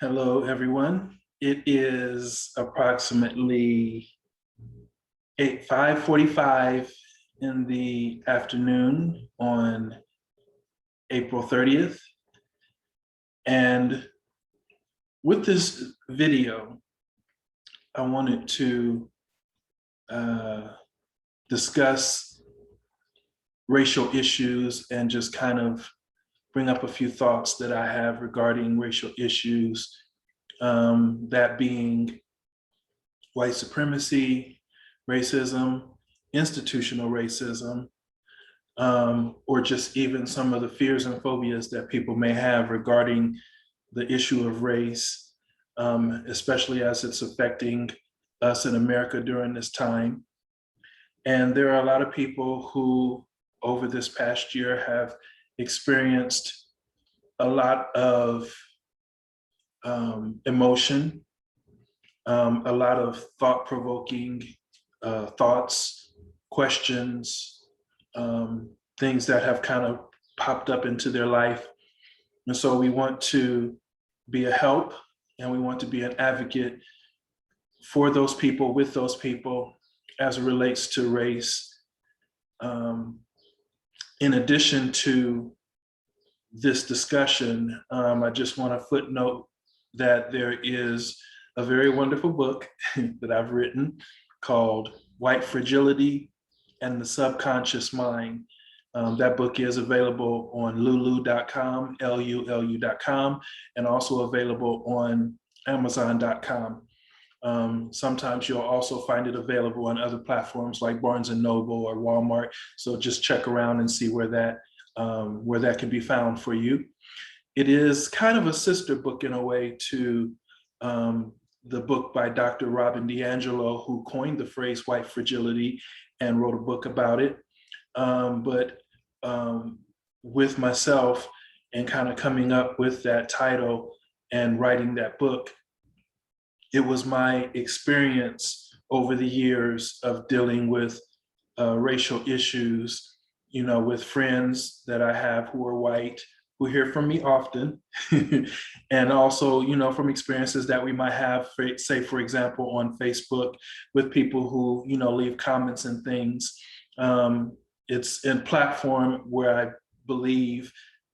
Hello, everyone. It is approximately 5:45 in the afternoon on April 30th. And with this video, I wanted to discuss racial issues and just kind of bring up a few thoughts that I have regarding racial issues, that being white supremacy, racism, institutional racism, or just even some of the fears and phobias that people may have regarding the issue of race, especially as it's affecting us in America during this time. And there are a lot of people who, over this past year, have experienced a lot of emotion, a lot of thought-provoking thoughts, questions, things that have kind of popped up into their life. And so we want to be a help, and we want to be an advocate for those people, with those people, as it relates to race. In addition to this discussion, I just want to footnote that there is a very wonderful book that I've written called White Fragility and the Subconscious Mind. That book is available on lulu.com, lulu.com, and also available on amazon.com. Sometimes you'll also find it available on other platforms like Barnes and Noble or Walmart. So just check around and see where that can be found for you. It is kind of a sister book in a way to the book by Dr. Robin DiAngelo, who coined the phrase white fragility and wrote a book about it. But with myself and kind of coming up with that title and writing that book, it was my experience over the years of dealing with racial issues, with friends that I have who are white, who hear from me often, and also, from experiences that we might have, say, for example, on Facebook with people who, leave comments and things. It's a platform where I believe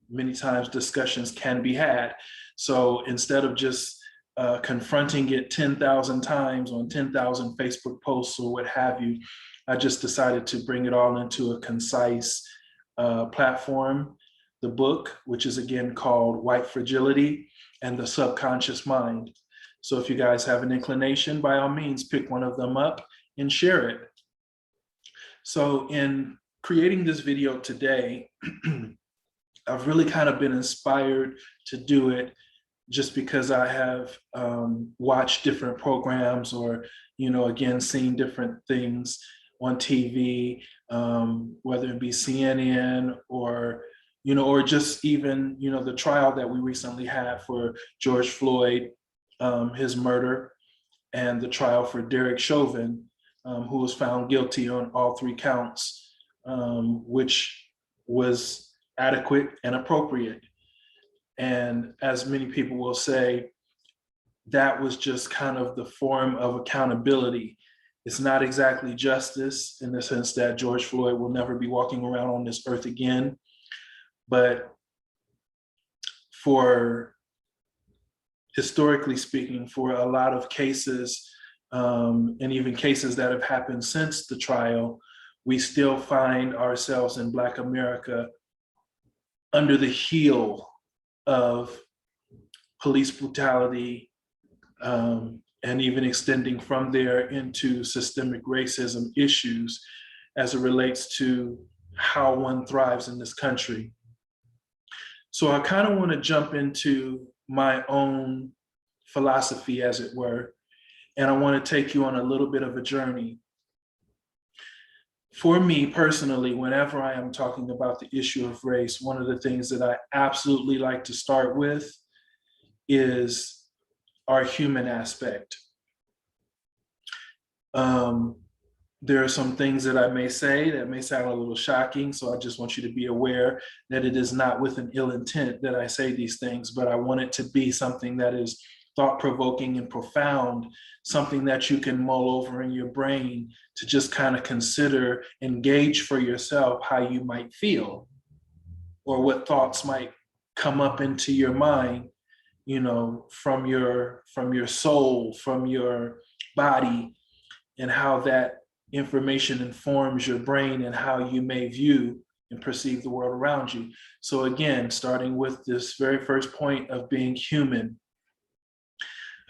many times discussions can be had. So instead of just confronting it 10,000 times on 10,000 Facebook posts or what have you, I just decided to bring it all into a concise platform. The book, which is again called White Fragility and the Subconscious Mind. So if you guys have an inclination, by all means, pick one of them up and share it. So in creating this video today, I've really kind of been inspired to do it just because I have watched different programs or, again, seen different things on TV, whether it be CNN or, or just even, the trial that we recently had for George Floyd, his murder, and the trial for Derek Chauvin, who was found guilty on all 3 counts, which was adequate and appropriate. And as many people will say, that was just kind of the form of accountability. It's not exactly justice in the sense that George Floyd will never be walking around on this earth again. But for, historically speaking, for a lot of cases, and even cases that have happened since the trial, we still find ourselves in Black America under the heel of police brutality, and even extending from there into systemic racism issues as it relates to how one thrives in this country. So I kind of want to jump into my own philosophy, as it were, and I want to take you on a little bit of a journey. For me personally, whenever I am talking about the issue of race, one of the things that I absolutely like to start with is our human aspect. There are some things that I may say that may sound a little shocking, so I just want you to be aware that it is not with an ill intent that I say these things, but I want it to be something that is thought-provoking and profound, something that you can mull over in your brain to just kind of consider, engage for yourself how you might feel or what thoughts might come up into your mind, from your soul, from your body, and how that information informs your brain and how you may view and perceive the world around you. So again, starting with this very first point of being human,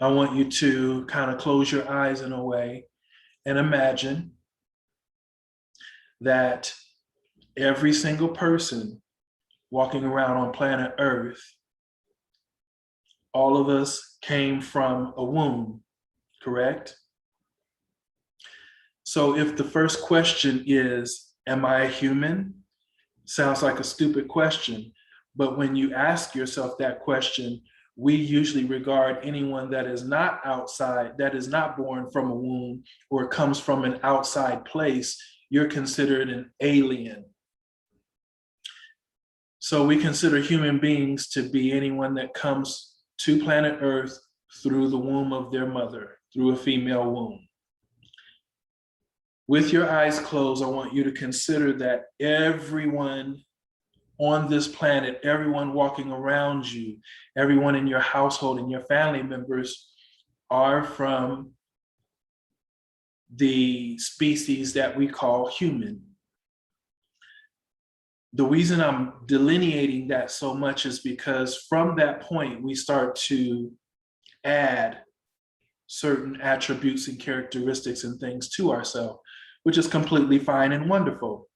I want you to kind of close your eyes in a way and imagine that every single person walking around on planet Earth, all of us came from a womb, correct? So if the first question is, am I a human? Sounds like a stupid question, but when you ask yourself that question, we usually regard anyone that is not outside, that is not born from a womb or comes from an outside place, you're considered an alien. So we consider human beings to be anyone that comes to planet Earth through the womb of their mother, through a female womb. With your eyes closed, I want you to consider that everyone on this planet, everyone walking around you, everyone in your household and your family members are from the species that we call human. The reason I'm delineating that so much is because from that point, we start to add certain attributes and characteristics and things to ourselves, which is completely fine and wonderful.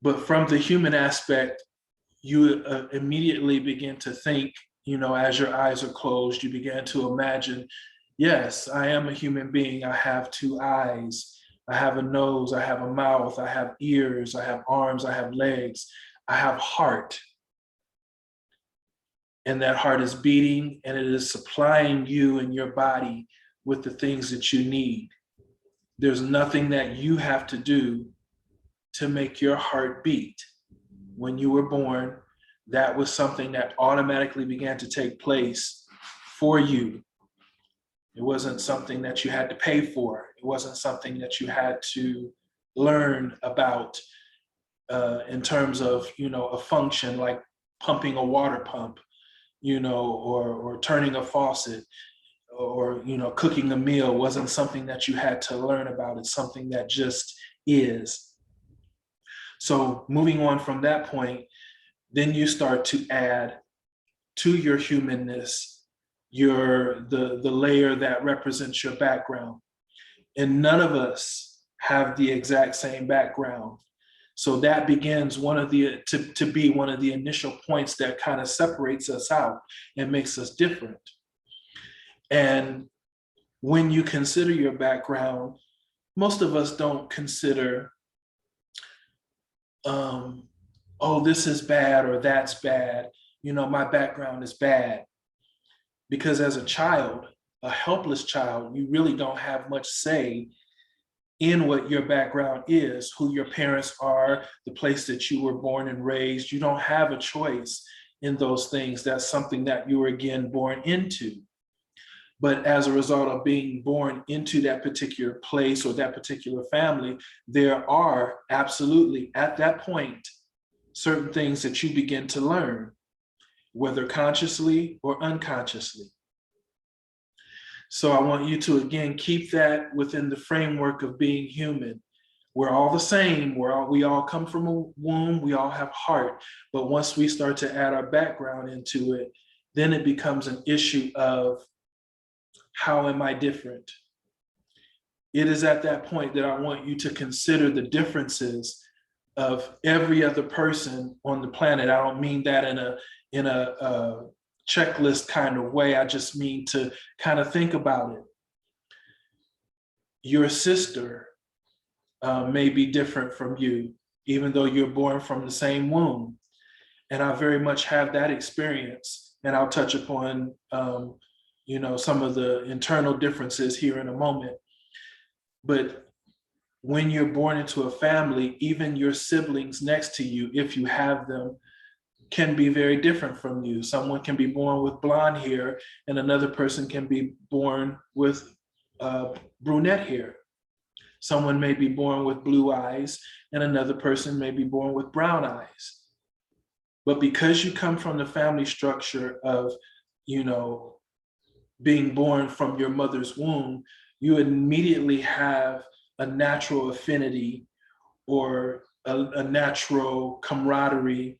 But from the human aspect, you immediately begin to think, as your eyes are closed, you begin to imagine, yes, I am a human being. I have two eyes. I have a nose. I have a mouth. I have ears. I have arms. I have legs. I have heart. And that heart is beating and it is supplying you and your body with the things that you need. There's nothing that you have to do to make your heart beat. When you were born, that was something that automatically began to take place for you. It wasn't something that you had to pay for. It wasn't something that you had to learn about in terms of, a function like pumping a water pump, or turning a faucet, or, cooking a meal wasn't something that you had to learn about. It's something that just is. So moving on from that point, then you start to add to your humanness, the layer that represents your background. And none of us have the exact same background. So that begins to be one of the initial points that kind of separates us out and makes us different. And when you consider your background, most of us don't consider, oh, this is bad or that's bad. My background is bad. Because as a child, a helpless child, you really don't have much say in what your background is, who your parents are, the place that you were born and raised. You don't have a choice in those things. That's something that you were again born into. But as a result of being born into that particular place or that particular family, there are absolutely at that point certain things that you begin to learn, whether consciously or unconsciously. So I want you to, again, keep that within the framework of being human. We're all the same. We all come from a womb. We all have heart. But once we start to add our background into it, then it becomes an issue of, how am I different? It is at that point that I want you to consider the differences of every other person on the planet. I don't mean that in a checklist kind of way. I just mean to kind of think about it. Your sister may be different from you, even though you're born from the same womb. And I very much have that experience. And I'll touch upon some of the internal differences here in a moment. But when you're born into a family, even your siblings next to you, if you have them, can be very different from you. Someone can be born with blonde hair and another person can be born with brunette hair. Someone may be born with blue eyes and another person may be born with brown eyes. But because you come from the family structure of, being born from your mother's womb, you immediately have a natural affinity or a natural camaraderie.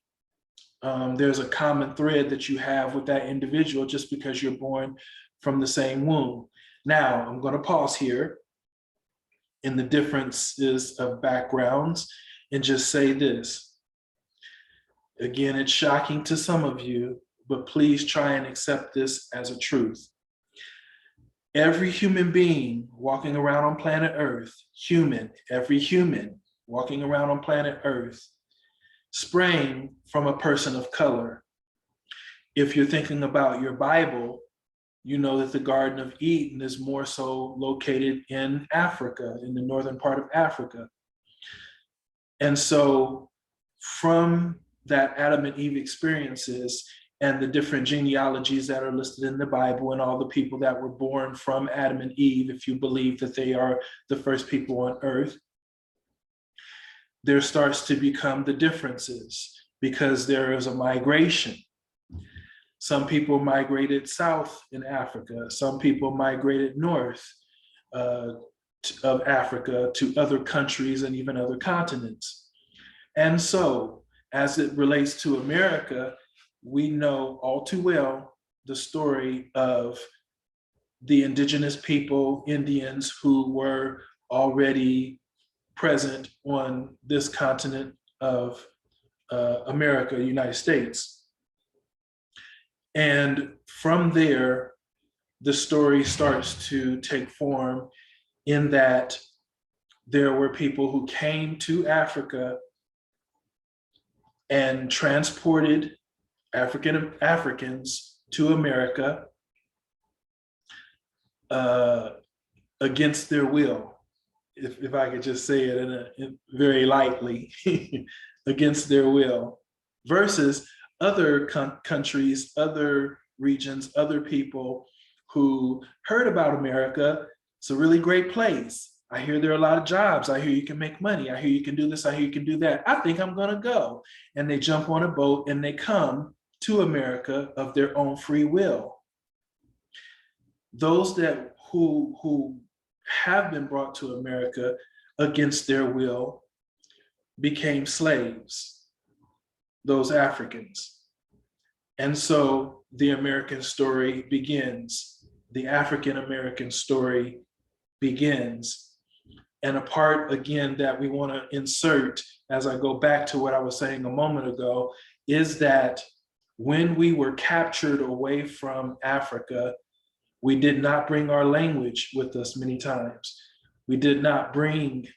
There's a common thread that you have with that individual just because you're born from the same womb. Now, I'm going to pause here in the differences of backgrounds and just say this. Again, it's shocking to some of you, but please try and accept this as a truth. Every human being walking around on planet Earth, every human walking around on planet Earth, sprang from a person of color. If you're thinking about your Bible, you know that the Garden of Eden is more so located in Africa, in the northern part of Africa. And so from that Adam and Eve experiences and the different genealogies that are listed in the Bible and all the people that were born from Adam and Eve, if you believe that they are the first people on earth, there starts to become the differences because there is a migration. Some people migrated south in Africa. Some people migrated north of Africa to other countries and even other continents. And so, as it relates to America, we know all too well the story of the indigenous people, Indians, who were already present on this continent of America, United States. And from there, the story starts to take form in that there were people who came to Africa and transported Africans to America against their will, if I could just say it very lightly, against their will, versus other countries, other regions, other people who heard about America. It's a really great place. I hear there are a lot of jobs. I hear you can make money. I hear you can do this. I hear you can do that. I think I'm going to go. And they jump on a boat and they come to America of their own free will. Those that who have been brought to America against their will became slaves, those Africans. And so the American story begins. The African American story begins. And a part, again, that we want to insert as I go back to what I was saying a moment ago is that when we were captured away from Africa, we did not bring our language with us many times. We did not bring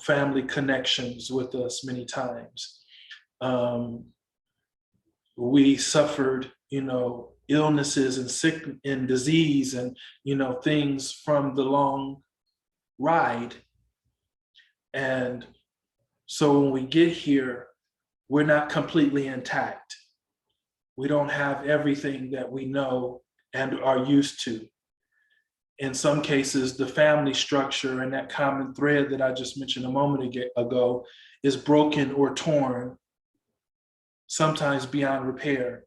family connections with us many times. We suffered, illnesses and sick and disease and, things from the long ride. And so when we get here, we're not completely intact. We don't have everything that we know and are used to. In some cases, the family structure and that common thread that I just mentioned a moment ago is broken or torn, sometimes beyond repair.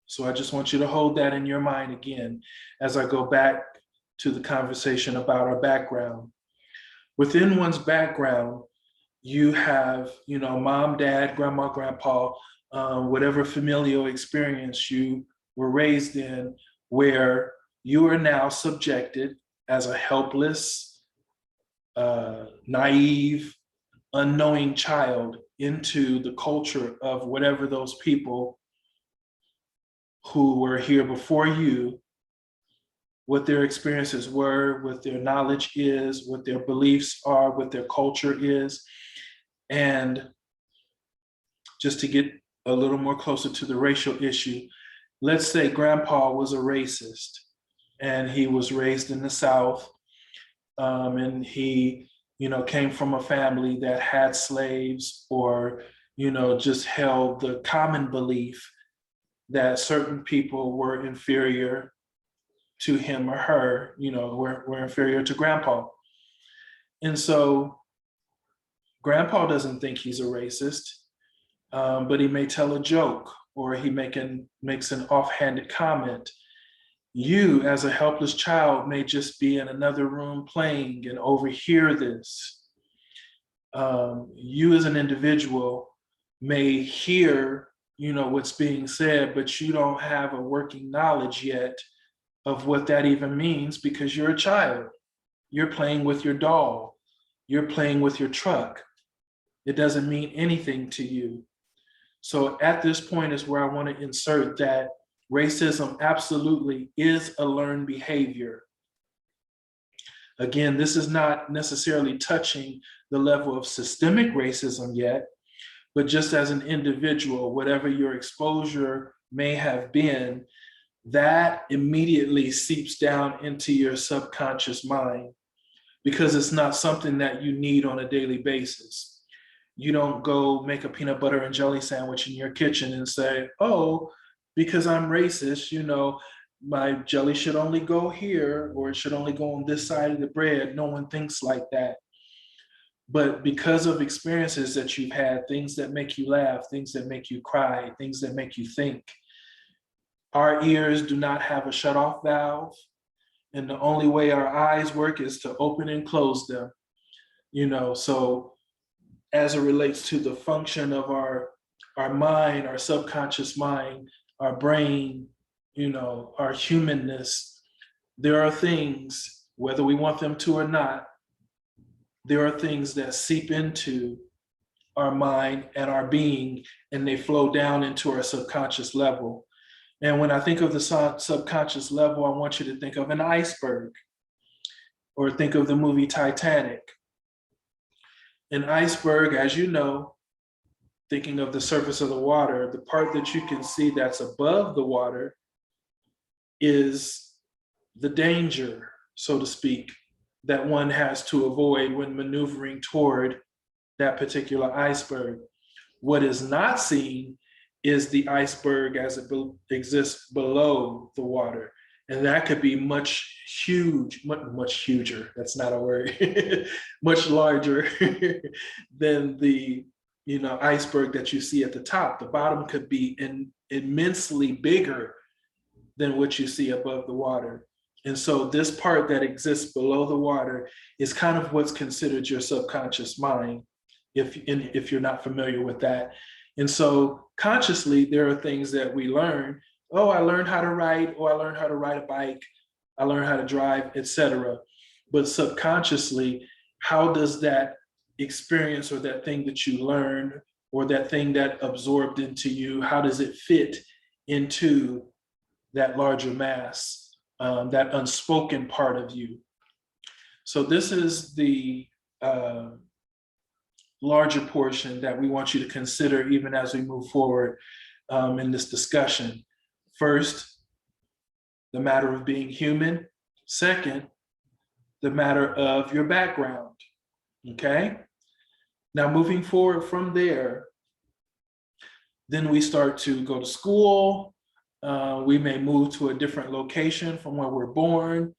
So I just want you to hold that in your mind again as I go back to the conversation about our background. Within one's background, you have, mom, dad, grandma, grandpa, whatever familial experience you were raised in, where you are now subjected as a helpless, naive, unknowing child into the culture of whatever those people who were here before you, what their experiences were, what their knowledge is, what their beliefs are, what their culture is. And just to get a little more closer to the racial issue, let's say grandpa was a racist and he was raised in the South, and he came from a family that had slaves, or, just held the common belief that certain people were inferior to him or her, were inferior to grandpa. And so grandpa doesn't think he's a racist, but he may tell a joke, or he makes an offhanded comment. You, as a helpless child, may just be in another room playing and overhear this. You, as an individual, may hear, what's being said, but you don't have a working knowledge yet of what that even means, because you're a child. You're playing with your doll. You're playing with your truck. It doesn't mean anything to you. So at this point is where I want to insert that racism absolutely is a learned behavior. Again, this is not necessarily touching the level of systemic racism yet, but just as an individual, whatever your exposure may have been, that immediately seeps down into your subconscious mind, because it's not something that you need on a daily basis. You don't go make a peanut butter and jelly sandwich in your kitchen and say, oh, because I'm racist, my jelly should only go here, or it should only go on this side of the bread. No one thinks like that. But because of experiences that you've had, things that make you laugh, things that make you cry, things that make you think, our ears do not have a shut-off valve. And the only way our eyes work is to open and close them. So as it relates to the function of our mind, our subconscious mind, our brain, our humanness, there are things, whether we want them to or not, there are things that seep into our mind and our being, and they flow down into our subconscious level. And when I think of the subconscious level, I want you to think of an iceberg, or think of the movie Titanic. An iceberg, as you know, thinking of the surface of the water, the part that you can see that's above the water is the danger, so to speak, that one has to avoid when maneuvering toward that particular iceberg. What is not seen is the iceberg as it exists below the water. And that could be much huger, that's not a word, much larger than the iceberg that you see at the top. The bottom could be immensely bigger than what you see above the water. And so this part that exists below the water is kind of what's considered your subconscious mind, if you're not familiar with that. And so consciously, there are things that we learn. Oh, I learned how to write, or I learned how to ride a bike, I learned how to drive, etc. But subconsciously, how does that experience, or that thing that you learned, or that thing that absorbed into you, how does it fit into that larger mass, that unspoken part of you? So this is the larger portion that we want you to consider even as we move forward in this discussion. First, the matter of being human. Second, the matter of your background, okay? Now, moving forward from there, then we start to go to school. We may move to a different location from where we're born,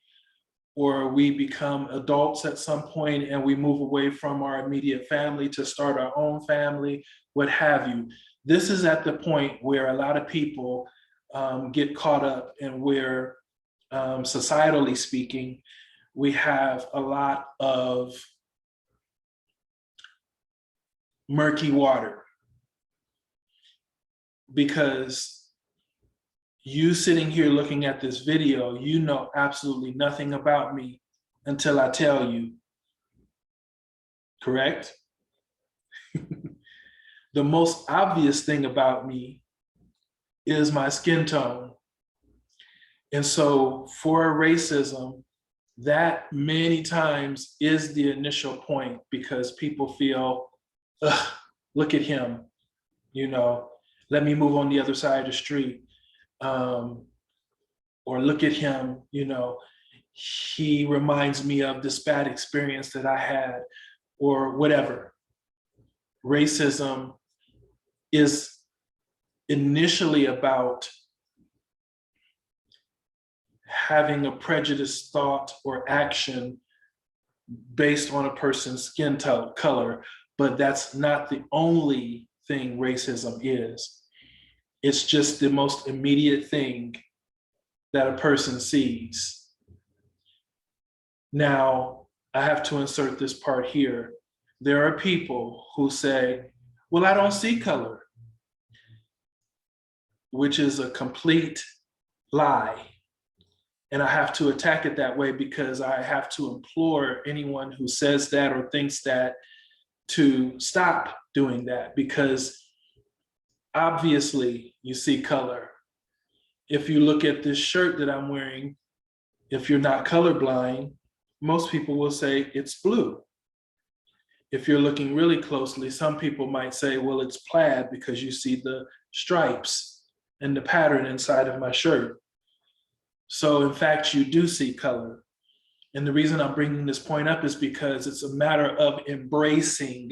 or we become adults at some point and we move away from our immediate family to start our own family, what have you. This is at the point where a lot of people get caught up, and where, societally speaking, we have a lot of murky water. Because you sitting here looking at this video, you know absolutely nothing about me until I tell you, correct? The most obvious thing about me is my skin tone. And so for racism, that many times is the initial point, because people feel, look at him, let me move on the other side of the street. Or look at him, he reminds me of this bad experience that I had. or whatever. Racism is initially about having a prejudiced thought or action based on a person's skin color, but that's not the only thing racism is. It's just the most immediate thing that a person sees. Now, I have to insert this part here. There are people who say, well, I don't see color, which is a complete lie. And I have to attack it that way because I have to implore anyone who says that or thinks that to stop doing that, because obviously you see color. If you look at this shirt that I'm wearing, if you're not colorblind, most people will say it's blue. If you're looking really closely, some people might say, well, it's plaid because you see the stripes and the pattern inside of my shirt. So in fact, you do see color. And the reason I'm bringing this point up is because it's a matter of embracing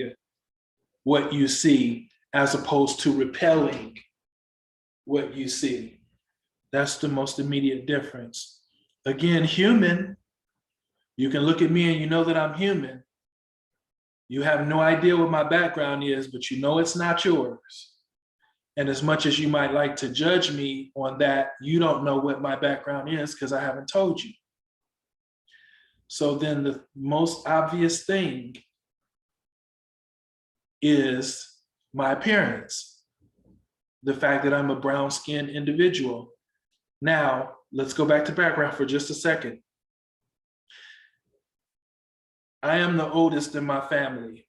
what you see as opposed to repelling what you see. That's the most immediate difference. Again, human, you can look at me and you know that I'm human. You have no idea what my background is, but you know it's not yours. And as much as you might like to judge me on that, you don't know what my background is because I haven't told you. So then the most obvious thing is my appearance, the fact that I'm a brown-skinned individual. Now, let's go back to background for just a second. I am the oldest in my family.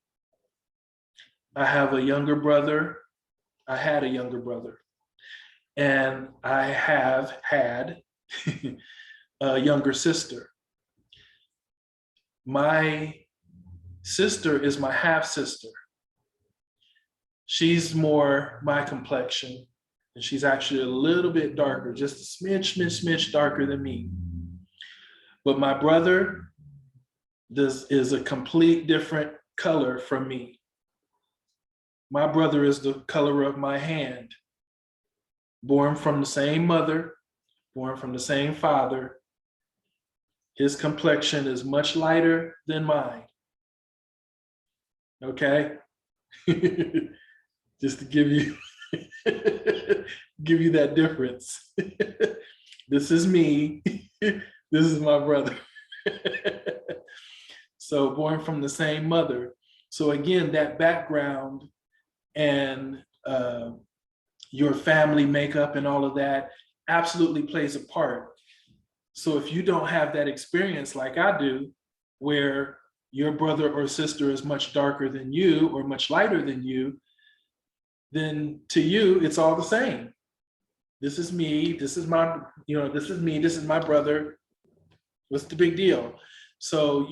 I have a younger brother. I had a younger brother. And I have had a younger sister. My sister is my half sister. She's more my complexion, and she's actually a little bit darker, just a smidge darker than me. But my brother is a complete different color from me. My brother is the color of my hand, born from the same mother, born from the same father. His complexion is much lighter than mine. Okay? Just to give you give you that difference. This is me. This is my brother. So born from the same mother. So again, that background and your family makeup and all of that absolutely plays a part. So if you don't have that experience like I do, where your brother or sister is much darker than you or much lighter than you, then to you, it's all the same. This is me, this is my, this is me, this is my brother. What's the big deal? So,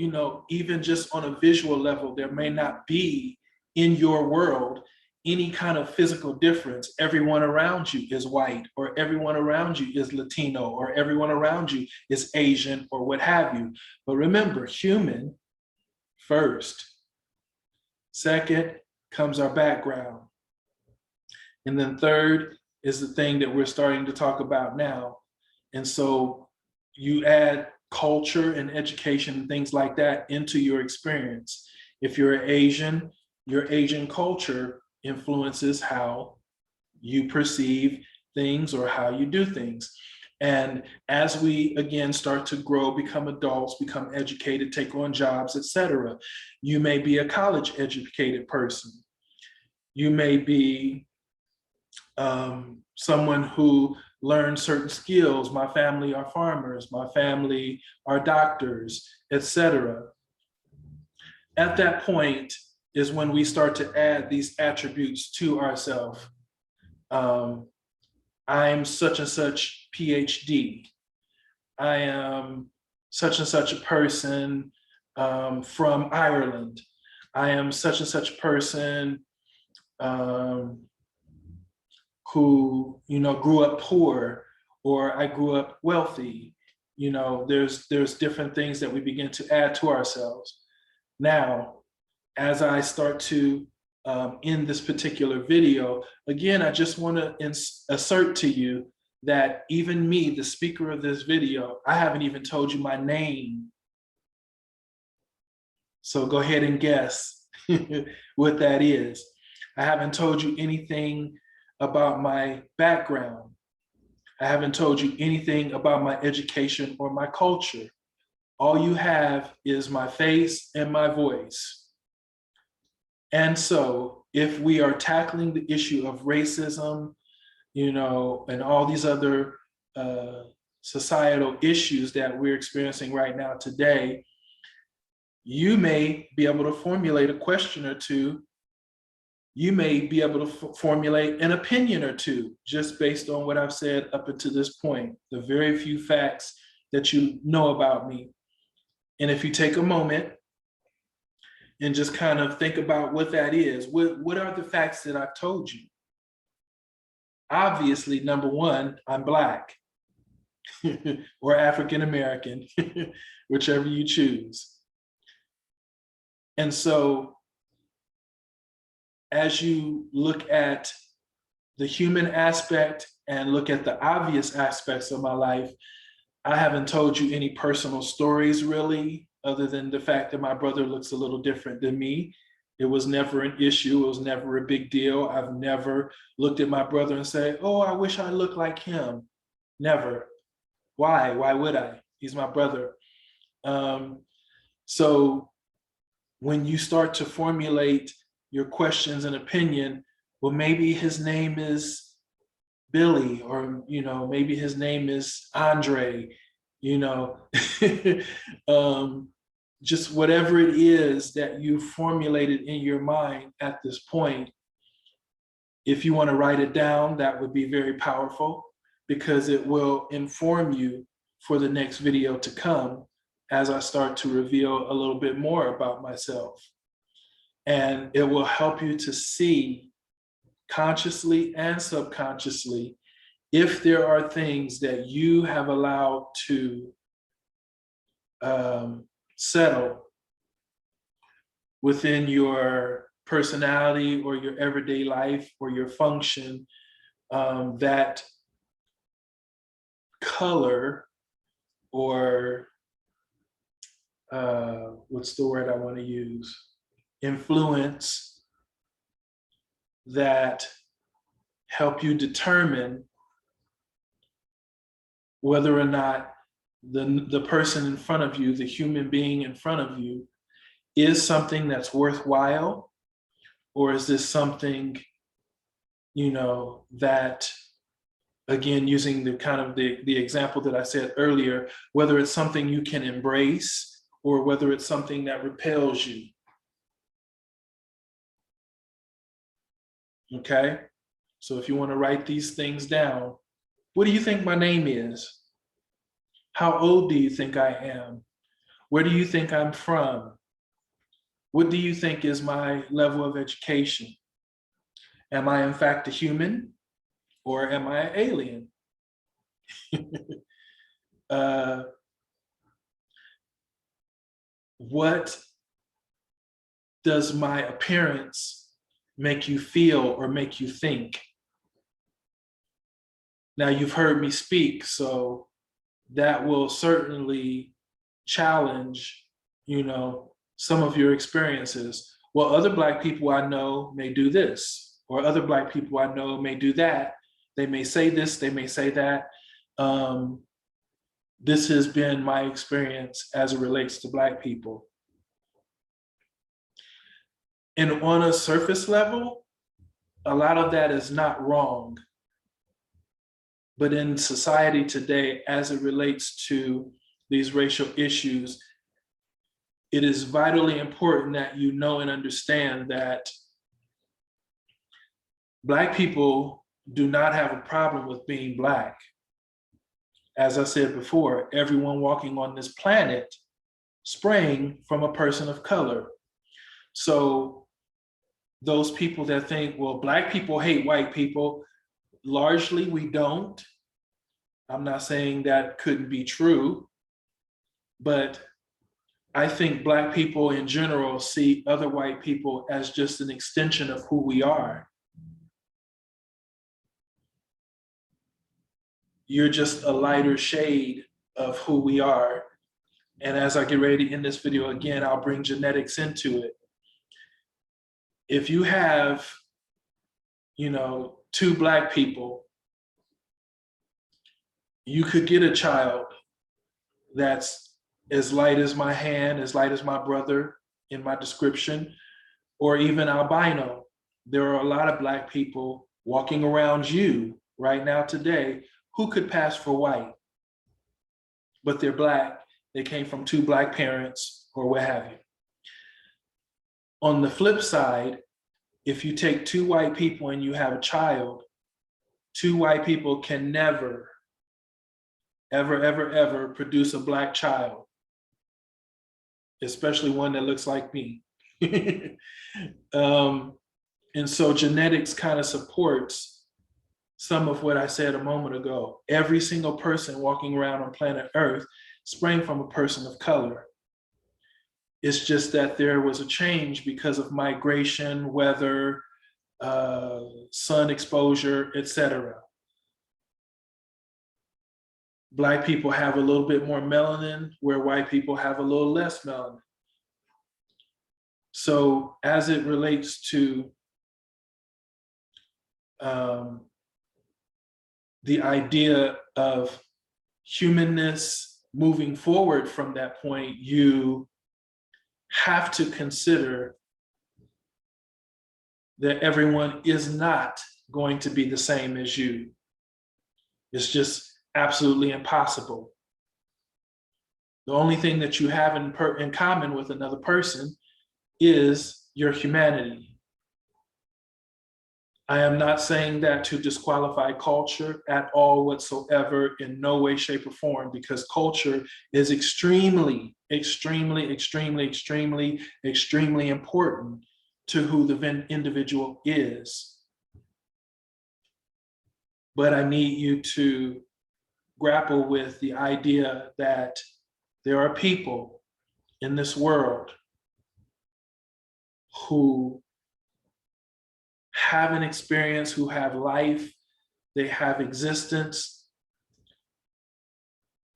even just on a visual level, there may not be in your world any kind of physical difference. Everyone around you is white, or everyone around you is Latino, or everyone around you is Asian, or what have you. But remember, human first. Second comes our background. And then third is the thing that we're starting to talk about now. And so you add culture and education and things like that into your experience. If you're Asian, your Asian culture influences how you perceive things or how you do things. And as we, again, start to grow, become adults, become educated, take on jobs, etc., you may be a college educated person. You may be someone who learned certain skills. My family are farmers, my family are doctors, etc. At that point is when we start to add these attributes to ourselves. I'm such and such PhD. I am such and such a person from Ireland. I am such and such person who, grew up poor, or I grew up wealthy. There's different things that we begin to add to ourselves. Now, as I start to end this particular video, again, I just want to assert to you that even me, the speaker of this video, I haven't even told you my name. So go ahead and guess what that is. I haven't told you anything about my background. I haven't told you anything about my education or my culture. All you have is my face and my voice. And so if we are tackling the issue of racism, you know, and all these other societal issues that we're experiencing right now today, you may be able to formulate a question or two. You may be able to formulate an opinion or two just based on what I've said up until this point, the very few facts that you know about me. And if you take a moment and just kind of think about what that is, what are the facts that I've told you? Obviously, number one, I'm Black or African American, whichever you choose. And so as you look at the human aspect and look at the obvious aspects of my life, I haven't told you any personal stories really, other than the fact that my brother looks a little different than me. It was never an issue. It was never a big deal. I've never looked at my brother and said, oh, I wish I looked like him. Never. Why? Why would I? He's my brother. So when you start to formulate your questions and opinion, well, maybe his name is Billy, or, you know, maybe his name is Andre, you know, just whatever it is that you formulated in your mind at this point. If you want to write it down, that would be very powerful because it will inform you for the next video to come as I start to reveal a little bit more about myself. And it will help you to see consciously and subconsciously if there are things that you have allowed to settle within your personality or your everyday life or your function, that color or what's the word I want to use? Influence that help you determine whether or not the person in front of you, the human being in front of you, is something that's worthwhile, or is this something, you know, that, again, using the kind of the example that I said earlier, whether it's something you can embrace or whether it's something that repels you. Okay, so if you want to write these things down, what do you think my name is? How old do you think I am? Where do you think I'm from? What do you think is my level of education? Am I in fact a human or am I an alien? What does my appearance make you feel or make you think? Now you've heard me speak, so that will certainly challenge, you know, some of your experiences. Well, other Black people I know may do this, or other Black people I know may do that. They may say this, they may say that. This has been my experience as it relates to Black people. And on a surface level, a lot of that is not wrong. But in society today, as it relates to these racial issues, it is vitally important that you know and understand that Black people do not have a problem with being Black. As I said before, everyone walking on this planet sprang from a person of color. So those people that think, well, Black people hate white people, largely we don't. I'm not saying that couldn't be true, but I think Black people in general see other white people as just an extension of who we are. You're just a lighter shade of who we are. And as I get ready to end this video again, I'll bring genetics into it. If you have, two Black people, you could get a child that's as light as my hand, as light as my brother in my description, or even albino. There are a lot of Black people walking around you right now today who could pass for white, but they're Black. They came from two Black parents or what have you. On the flip side, if you take two white people and you have a child, two white people can never, ever, ever, ever produce a Black child, especially one that looks like me. And so genetics kind of supports some of what I said a moment ago. Every single person walking around on planet Earth sprang from a person of color. It's just that there was a change because of migration, weather, sun exposure, etc. Black people have a little bit more melanin, where white people have a little less melanin. So as it relates to the idea of humanness moving forward from that point, you have to consider that everyone is not going to be the same as you. It's just absolutely impossible. The only thing that you have in common with another person is your humanity. I am not saying that to disqualify culture at all whatsoever, in no way, shape, or form, because culture is extremely, extremely, extremely, extremely, extremely important to who the individual is. But I need you to grapple with the idea that there are people in this world who have an experience, who have life, they have existence,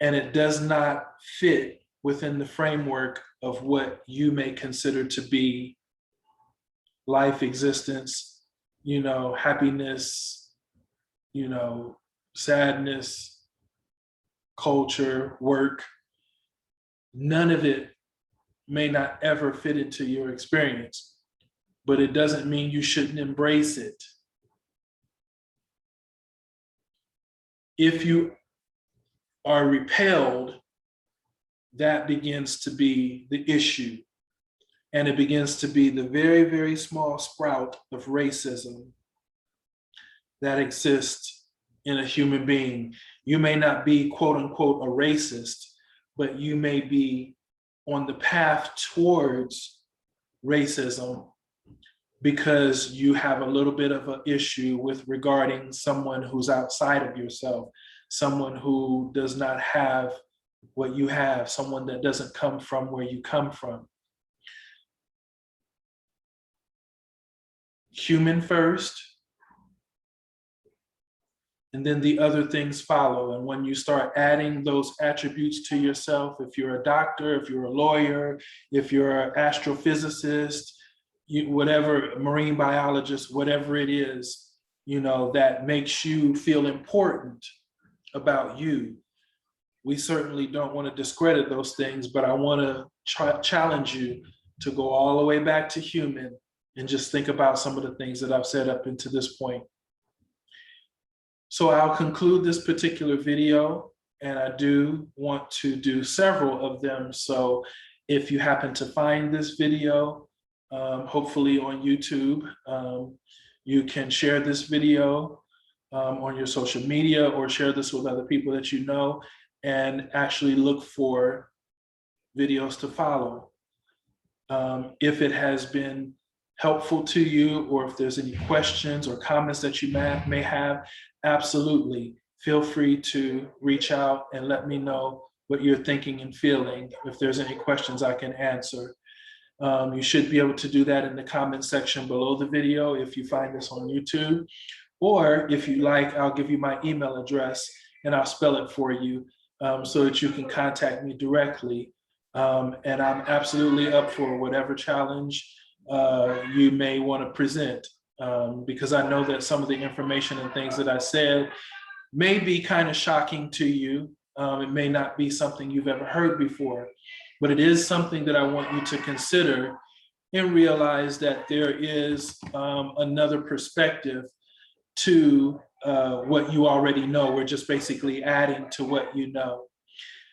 and it does not fit within the framework of what you may consider to be life, existence, happiness, sadness, culture, work. None of it may not ever fit into your experience, but it doesn't mean you shouldn't embrace it. If you are repelled, that begins to be the issue. And it begins to be the very, very small sprout of racism that exists in a human being. You may not be, quote unquote, a racist, but you may be on the path towards racism because you have a little bit of an issue with regarding someone who's outside of yourself, someone who does not have what you have, someone that doesn't come from where you come from. Human first, and then the other things follow. And when you start adding those attributes to yourself, if you're a doctor, if you're a lawyer, if you're an astrophysicist, whatever, marine biologist, whatever it is, that makes you feel important about you. We certainly don't want to discredit those things, but I want to challenge you to go all the way back to human and just think about some of the things that I've said up until this point. So I'll conclude this particular video, and I do want to do several of them. So if you happen to find this video, hopefully on YouTube, you can share this video on your social media, or share this with other people that you know, and actually look for videos to follow. If it has been helpful to you, or if there's any questions or comments that you may have, absolutely feel free to reach out and let me know what you're thinking and feeling. If there's any questions I can answer. You should be able to do that in the comment section below the video if you find this on YouTube. Or if you like, I'll give you my email address and I'll spell it for you so that you can contact me directly. And I'm absolutely up for whatever challenge you may want to present, because I know that some of the information and things that I said may be kind of shocking to you. It may not be something you've ever heard before, but it is something that I want you to consider and realize that there is another perspective to what you already know. We're just basically adding to what you know.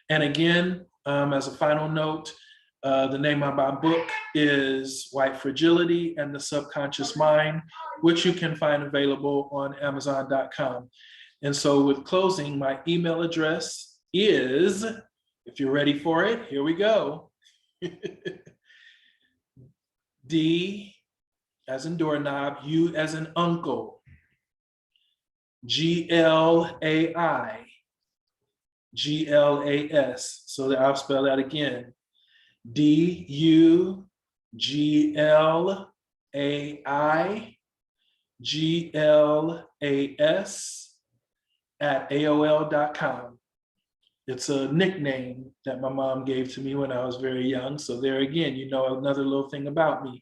And again, as a final note, the name of my book is White Fragility and the Subconscious Mind, which you can find available on Amazon.com. And so with closing, my email address is, if you're ready for it, here we go. D as in doorknob, U as in uncle, GLAI, GLAS. So I'll spell that again. DUGLAI, GLAS at AOL.com. It's a nickname that my mom gave to me when I was very young. So there again, you know, another little thing about me.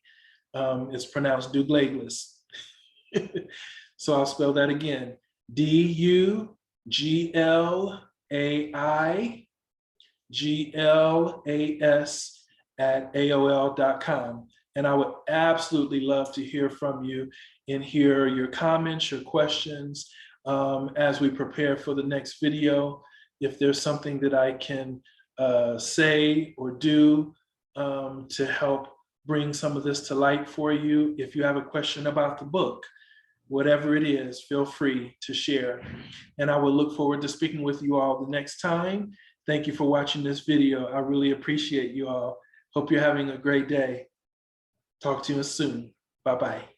It's pronounced Douglas. So I'll spell that again. DUGLAI, GLAS at AOL.com. And I would absolutely love to hear from you and hear your comments, your questions as we prepare for the next video. If there's something that I can say or do to help bring some of this to light for you. If you have a question about the book, whatever it is, feel free to share. And I will look forward to speaking with you all the next time. Thank you for watching this video. I really appreciate you all. Hope you're having a great day. Talk to you soon. Bye-bye.